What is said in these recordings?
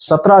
17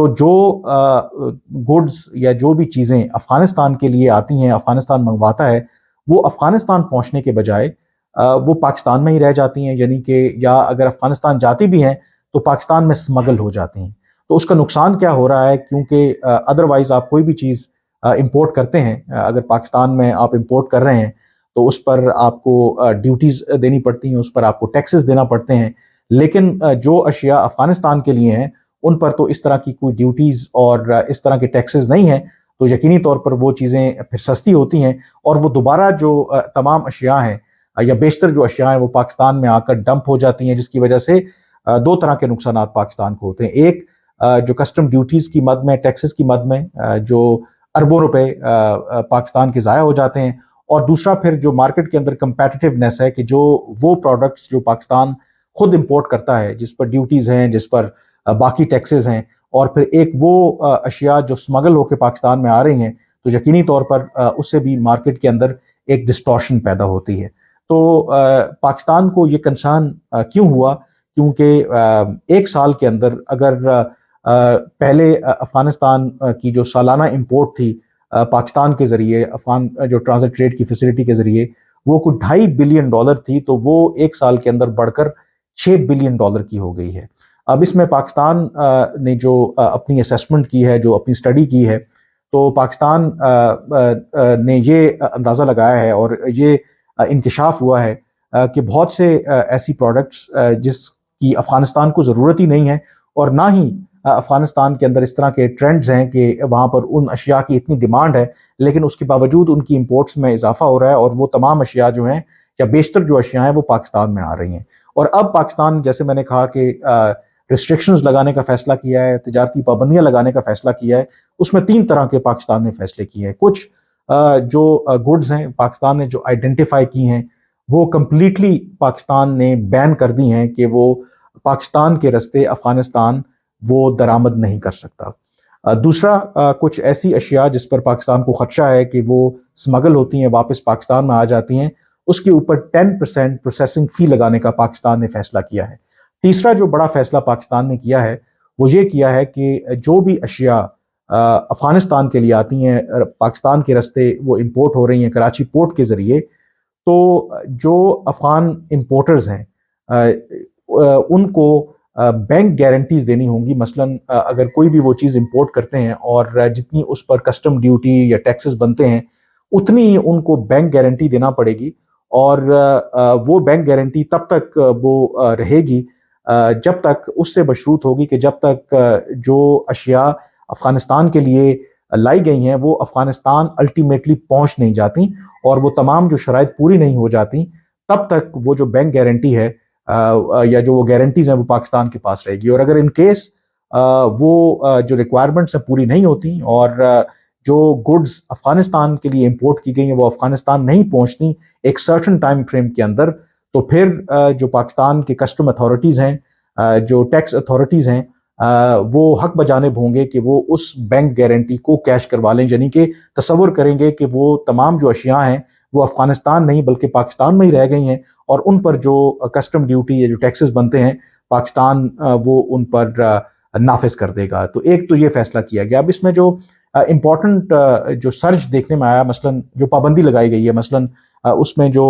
تو جو گڈز یا جو بھی چیزیں افغانستان کے لیے آتی ہیں، افغانستان منگواتا ہے، وہ افغانستان پہنچنے کے بجائے وہ پاکستان میں ہی رہ جاتی ہیں، یعنی کہ یا اگر افغانستان جاتی بھی ہیں تو پاکستان میں سمگل ہو جاتی ہیں۔ تو اس کا نقصان کیا ہو رہا ہے، کیونکہ ادروائز آپ کوئی بھی چیز امپورٹ کرتے ہیں، اگر پاکستان میں آپ امپورٹ کر رہے ہیں تو اس پر آپ کو ڈیوٹیز دینی پڑتی ہیں، اس پر آپ کو ٹیکسز دینا پڑتے ہیں، لیکن جو اشیاء افغانستان کے لیے ہیں ان پر تو اس طرح کی کوئی ڈیوٹیز اور اس طرح کے ٹیکسز نہیں ہیں، تو یقینی طور پر وہ چیزیں پھر سستی ہوتی ہیں، اور وہ دوبارہ جو تمام اشیاء ہیں یا بیشتر جو اشیاء ہیں وہ پاکستان میں آ کر ڈمپ ہو جاتی ہیں، جس کی وجہ سے دو طرح کے نقصانات پاکستان کو ہوتے ہیں۔ ایک جو کسٹم ڈیوٹیز کی مد میں، ٹیکسز کی مد میں جو اربوں روپے پاکستان کے ضائع ہو جاتے ہیں، اور دوسرا پھر جو مارکیٹ کے اندر کمپیٹیونیس ہے کہ جو وہ پروڈکٹس جو پاکستان خود امپورٹ کرتا ہے، جس پر ڈیوٹیز ہیں، جس پر باقی ٹیکسز ہیں، اور پھر ایک وہ اشیاء جو سمگل ہو کے پاکستان میں آ رہی ہیں، تو یقینی طور پر اس سے بھی مارکیٹ کے اندر ایک ڈسٹورشن پیدا ہوتی ہے۔ تو پاکستان کو یہ کنسرن کیوں ہوا؟ کیونکہ ایک سال کے اندر اگر پہلے افغانستان کی جو سالانہ امپورٹ تھی پاکستان کے ذریعے، افغان جو ٹرانزٹ ٹریڈ کی فیسلٹی کے ذریعے، وہ کوئی $2.5 بلین تھی، تو وہ ایک سال کے اندر بڑھ کر $6 بلین کی ہو گئی ہے۔ اب اس میں پاکستان نے جو اپنی اسیسمنٹ کی ہے، جو اپنی اسٹڈی کی ہے، تو پاکستان نے یہ اندازہ لگایا ہے اور یہ انکشاف ہوا ہے کہ بہت سے ایسی پروڈکٹس جس کی افغانستان کو ضرورت ہی نہیں ہے، اور نہ ہی افغانستان کے اندر اس طرح کے ٹرینڈز ہیں کہ وہاں پر ان اشیاء کی اتنی ڈیمانڈ ہے، لیکن اس کے باوجود ان کی امپورٹس میں اضافہ ہو رہا ہے، اور وہ تمام اشیاء جو ہیں یا بیشتر جو اشیاء ہیں وہ پاکستان میں آ رہی ہیں۔ اور اب پاکستان، جیسے میں نے کہا کہ ریسٹرکشنز لگانے کا فیصلہ کیا ہے، تجارتی پابندیاں لگانے کا فیصلہ کیا ہے، اس میں 3 طرح کے پاکستان نے فیصلے کیے ہیں۔ کچھ جو گڈز ہیں پاکستان نے جو آئیڈینٹیفائی کی ہیں، وہ کمپلیٹلی پاکستان نے بین کر دی ہیں کہ وہ پاکستان کے رستے افغانستان وہ درآمد نہیں کر سکتا۔ دوسرا، کچھ ایسی اشیاء جس پر پاکستان کو خدشہ ہے کہ وہ سمگل ہوتی ہیں، واپس پاکستان میں آ جاتی ہیں، اس کے اوپر 10% پروسیسنگ فی لگانے کا پاکستان نے فیصلہ کیا ہے۔ تیسرا جو بڑا فیصلہ پاکستان نے کیا ہے وہ یہ کیا ہے کہ جو بھی اشیاء افغانستان کے لیے آتی ہیں، پاکستان کے رستے وہ امپورٹ ہو رہی ہیں کراچی پورٹ کے ذریعے، تو جو افغان امپورٹرز ہیں ان کو بینک گارنٹیز دینی ہوں گی۔ مثلا اگر کوئی بھی وہ چیز امپورٹ کرتے ہیں اور جتنی اس پر کسٹم ڈیوٹی یا ٹیکسز بنتے ہیں اتنی ہی ان کو بینک گارنٹی دینا پڑے گی، اور وہ بینک گارنٹی تب تک وہ رہے گی جب تک اس سے مشروط ہوگی کہ جب تک جو اشیاء افغانستان کے لیے لائی گئی ہیں وہ افغانستان الٹیمیٹلی پہنچ نہیں جاتی، اور وہ تمام جو شرائط پوری نہیں ہو جاتی، تب تک وہ جو بینک گارنٹی ہے یا جو وہ گارنٹیز ہیں وہ پاکستان کے پاس رہے گی۔ اور اگر ان کیس وہ جو ریکوائرمنٹس ہیں پوری نہیں ہوتی، اور جو گڈز افغانستان کے لیے امپورٹ کی گئی ہیں وہ افغانستان نہیں پہنچتی ایک سرٹن ٹائم فریم کے اندر، تو پھر جو پاکستان کے کسٹم اتھارٹیز ہیں، جو ٹیکس اتھارٹیز ہیں، وہ حق بجانب ہوں گے کہ وہ اس بینک گارنٹی کو کیش کروا لیں، یعنی کہ تصور کریں گے کہ وہ تمام جو اشیاء ہیں وہ افغانستان نہیں بلکہ پاکستان میں ہی رہ گئی ہیں، اور ان پر جو کسٹم ڈیوٹی یا جو ٹیکسز بنتے ہیں پاکستان وہ ان پر نافذ کر دے گا۔ تو ایک تو یہ فیصلہ کیا گیا۔ اب اس میں جو امپورٹنٹ جو سرج دیکھنے میں آیا، مثلا جو پابندی لگائی گئی ہے، مثلا اس میں جو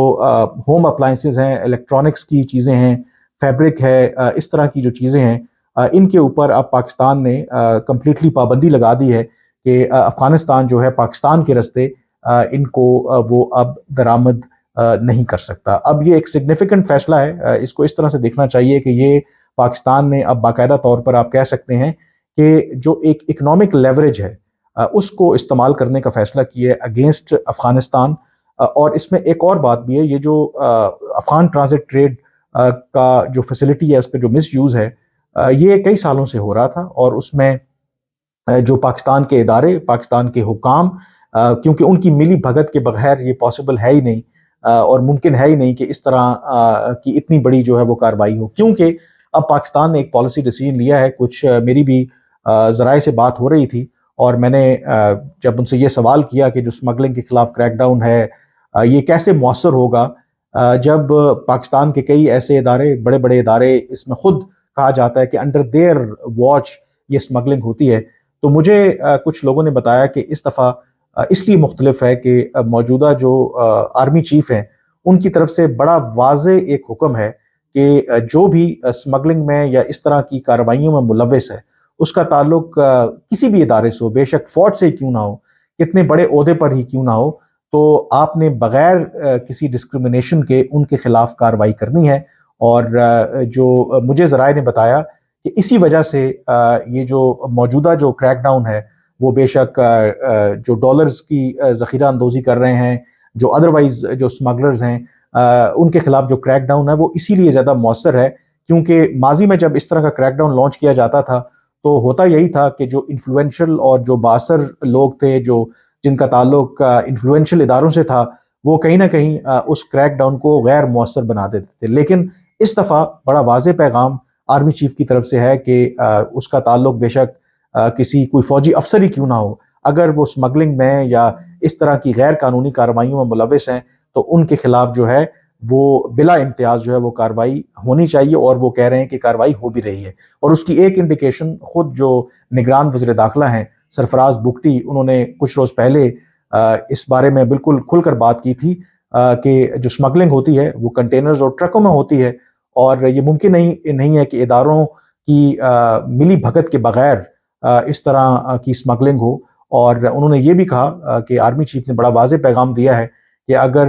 ہوم اپلائنسز ہیں، الیکٹرانکس کی چیزیں ہیں، فیبرک ہے، اس طرح کی جو چیزیں ہیں، ان کے اوپر اب پاکستان نے کمپلیٹلی پابندی لگا دی ہے کہ افغانستان جو ہے پاکستان کے رستے ان کو وہ اب درآمد نہیں کر سکتا۔ اب یہ ایک سگنیفیکنٹ فیصلہ ہے، اس کو اس طرح سے دیکھنا چاہیے کہ یہ پاکستان نے اب باقاعدہ طور پر آپ کہہ سکتے ہیں کہ جو ایک اکنامک لیوریج ہے اس کو استعمال کرنے کا فیصلہ کیا ہے اگینسٹ افغانستان۔ اور اس میں ایک اور بات بھی ہے، یہ جو افغان ٹرانزٹ ٹریڈ کا جو فیسلٹی ہے اس کا جو مس یوز ہے یہ کئی سالوں سے ہو رہا تھا، اور اس میں جو پاکستان کے ادارے، پاکستان کے حکام، کیونکہ ان کی ملی بھگت کے بغیر یہ پاسبل ہے ہی نہیں اور ممکن ہے ہی نہیں کہ اس طرح کی اتنی بڑی جو ہے وہ کارروائی ہو، کیونکہ اب پاکستان نے ایک پالیسی ڈیسیژن لیا ہے۔ کچھ میری بھی ذرائع سے بات ہو رہی تھی، اور میں نے جب ان سے یہ سوال کیا کہ جو سمگلنگ کے خلاف کریک ڈاؤن ہے یہ کیسے مؤثر ہوگا جب پاکستان کے کئی ایسے ادارے، بڑے بڑے ادارے، اس میں خود کہا جاتا ہے کہ انڈر دیئر واچ یہ اسمگلنگ ہوتی ہے. تو مجھے کچھ لوگوں نے بتایا کہ اس دفعہ اس لیے مختلف ہے کہ موجودہ جو آرمی چیف ہیں ان کی طرف سے بڑا واضح ایک حکم ہے کہ جو بھی اسمگلنگ میں یا اس طرح کی کارروائیوں میں ملوث ہے اس کا تعلق کسی بھی ادارے سے ہو، بے شک فوج سے ہی کیوں نہ ہو، کتنے بڑے عہدے پر ہی کیوں نہ ہو، تو آپ نے بغیر کسی ڈسکرمنیشن کے ان کے خلاف کارروائی کرنی ہے. اور جو مجھے ذرائع نے بتایا کہ اسی وجہ سے یہ جو موجودہ جو کریک ڈاؤن ہے وہ بے شک جو ڈالرز کی ذخیرہ اندوزی کر رہے ہیں، جو ادروائز جو اسمگلرز ہیں ان کے خلاف جو کریک ڈاؤن ہے وہ اسی لیے زیادہ مؤثر ہے کیونکہ ماضی میں جب اس طرح کا کریک ڈاؤن لانچ کیا جاتا تھا تو ہوتا یہی تھا کہ جو انفلوئنشل اور جو باثر لوگ تھے، جو جن کا تعلق انفلوئنشل اداروں سے تھا، وہ کہیں نہ کہیں اس کریک ڈاؤن کو غیر مؤثر بنا دیتے تھے. لیکن اس دفعہ بڑا واضح پیغام آرمی چیف کی طرف سے ہے کہ اس کا تعلق بے شک کسی کوئی فوجی افسر ہی کیوں نہ ہو، اگر وہ اسمگلنگ میں یا اس طرح کی غیر قانونی کارروائیوں میں ملوث ہیں تو ان کے خلاف جو ہے وہ بلا امتیاز جو ہے وہ کارروائی ہونی چاہیے. اور وہ کہہ رہے ہیں کہ کارروائی ہو بھی رہی ہے. اور اس کی ایک انڈیکیشن خود جو نگران وزیر داخلہ ہیں سرفراز بگٹی، انہوں نے کچھ روز پہلے اس بارے میں بالکل کھل کر بات کی تھی کہ جو اسمگلنگ ہوتی ہے وہ کنٹینرز اور ٹرکوں میں ہوتی ہے اور یہ ممکن نہیں ہے کہ اداروں کی ملی بھگت کے بغیر اس طرح کی اسمگلنگ ہو. اور انہوں نے یہ بھی کہا کہ آرمی چیف نے بڑا واضح پیغام دیا ہے کہ اگر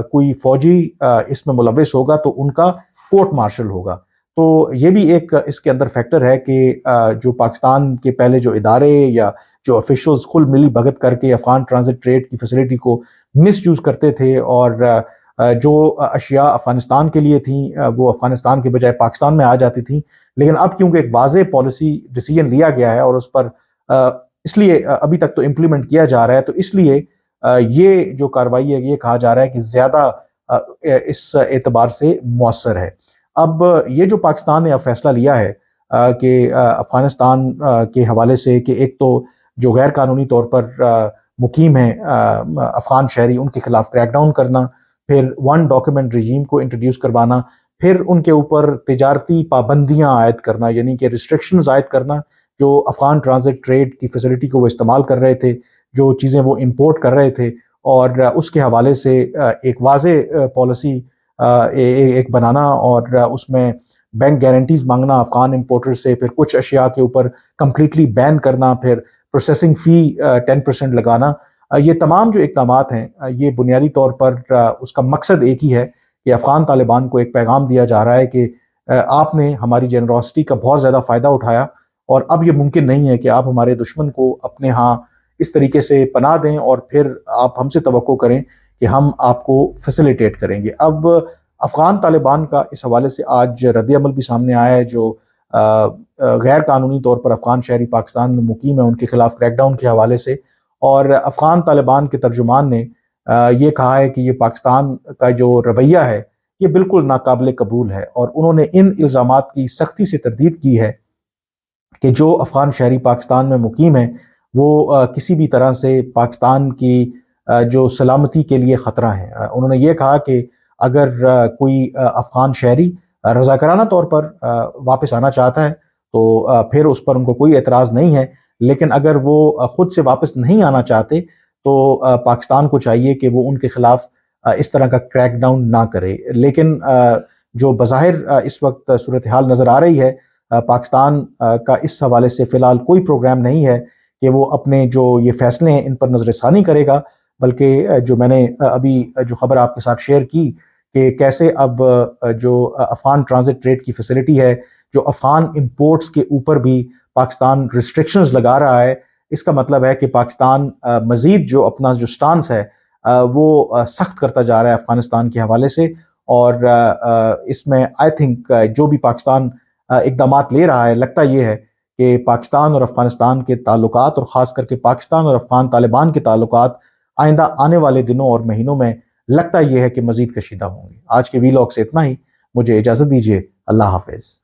کوئی فوجی اس میں ملوث ہوگا تو ان کا کورٹ مارشل ہوگا. تو یہ بھی ایک اس کے اندر فیکٹر ہے کہ جو پاکستان کے پہلے جو ادارے یا جو افیشلز کل ملی بھگت کر کے افغان ٹرانزٹ ٹریڈ کی فیسلٹی کو مس یوز کرتے تھے اور جو اشیاء افغانستان کے لیے تھیں وہ افغانستان کے بجائے پاکستان میں آ جاتی تھیں. لیکن اب کیونکہ ایک واضح پالیسی ڈیسیجن لیا گیا ہے اور اس پر اس لیے ابھی تک تو امپلیمنٹ کیا جا رہا ہے، تو اس لیے یہ جو کارروائی ہے یہ کہا جا رہا ہے کہ زیادہ اس اعتبار سے مؤثر ہے. اب یہ جو پاکستان نے اب فیصلہ لیا ہے کہ افغانستان کے حوالے سے کہ ایک تو جو غیر قانونی طور پر مقیم ہیں افغان شہری ان کے خلاف کریک ڈاؤن کرنا، پھر ون ڈاکیومنٹ رجیم کو انٹروڈیوس کروانا، پھر ان کے اوپر تجارتی پابندیاں عائد کرنا یعنی کہ ریسٹرکشنز عائد کرنا جو افغان ٹرانزٹ ٹریڈ کی فیسلٹی کو وہ استعمال کر رہے تھے، جو چیزیں وہ امپورٹ کر رہے تھے، اور اس کے حوالے سے ایک واضح پالیسی ایک بنانا اور اس میں بینک گارنٹیز مانگنا افغان امپورٹر سے، پھر کچھ اشیاء کے اوپر کمپلیٹلی بین کرنا، پھر پروسیسنگ فی 10% لگانا. یہ تمام جو اقدامات ہیں یہ بنیادی طور پر اس کا مقصد ایک ہی ہے کہ افغان طالبان کو ایک پیغام دیا جا رہا ہے کہ آپ نے ہماری جنروسٹی کا بہت زیادہ فائدہ اٹھایا اور اب یہ ممکن نہیں ہے کہ آپ ہمارے دشمن کو اپنے ہاں اس طریقے سے پناہ دیں اور پھر آپ ہم سے توقع کریں کہ ہم آپ کو فیسیلیٹیٹ کریں گے. اب افغان طالبان کا اس حوالے سے آج رد عمل بھی سامنے آیا ہے. جو غیر قانونی طور پر افغان شہری پاکستان میں مقیم ہیں ان کے خلاف کریک ڈاؤن کے حوالے سے، اور افغان طالبان کے ترجمان نے یہ کہا ہے کہ یہ پاکستان کا جو رویہ ہے یہ بالکل ناقابل قبول ہے، اور انہوں نے ان الزامات کی سختی سے تردید کی ہے کہ جو افغان شہری پاکستان میں مقیم ہیں وہ کسی بھی طرح سے پاکستان کی جو سلامتی کے لیے خطرہ ہیں. انہوں نے یہ کہا کہ اگر کوئی افغان شہری رضاکارانہ طور پر واپس آنا چاہتا ہے تو پھر اس پر ان کو کوئی اعتراض نہیں ہے، لیکن اگر وہ خود سے واپس نہیں آنا چاہتے تو پاکستان کو چاہیے کہ وہ ان کے خلاف اس طرح کا کریک ڈاؤن نہ کرے. لیکن جو بظاہر اس وقت صورتحال نظر آ رہی ہے، پاکستان کا اس حوالے سے فی الحال کوئی پروگرام نہیں ہے کہ وہ اپنے جو یہ فیصلے ہیں ان پر نظر ثانی کرے گا، بلکہ جو میں نے ابھی جو خبر آپ کے ساتھ شیئر کی کہ کیسے اب جو افغان ٹرانزٹ ٹریڈ کی فیسلٹی ہے، جو افغان امپورٹس کے اوپر بھی پاکستان ریسٹرکشنز لگا رہا ہے، اس کا مطلب ہے کہ پاکستان مزید جو اپنا جو سٹانس ہے وہ سخت کرتا جا رہا ہے افغانستان کے حوالے سے. اور اس میں آئی تھنک جو بھی پاکستان اقدامات لے رہا ہے، لگتا یہ ہے کہ پاکستان اور افغانستان کے تعلقات اور خاص کر کے پاکستان اور افغان طالبان کے تعلقات آئندہ آنے والے دنوں اور مہینوں میں لگتا یہ ہے کہ مزید کشیدہ ہوں گے. آج کے ویلاگ سے اتنا ہی، مجھے اجازت دیجیے. اللہ حافظ.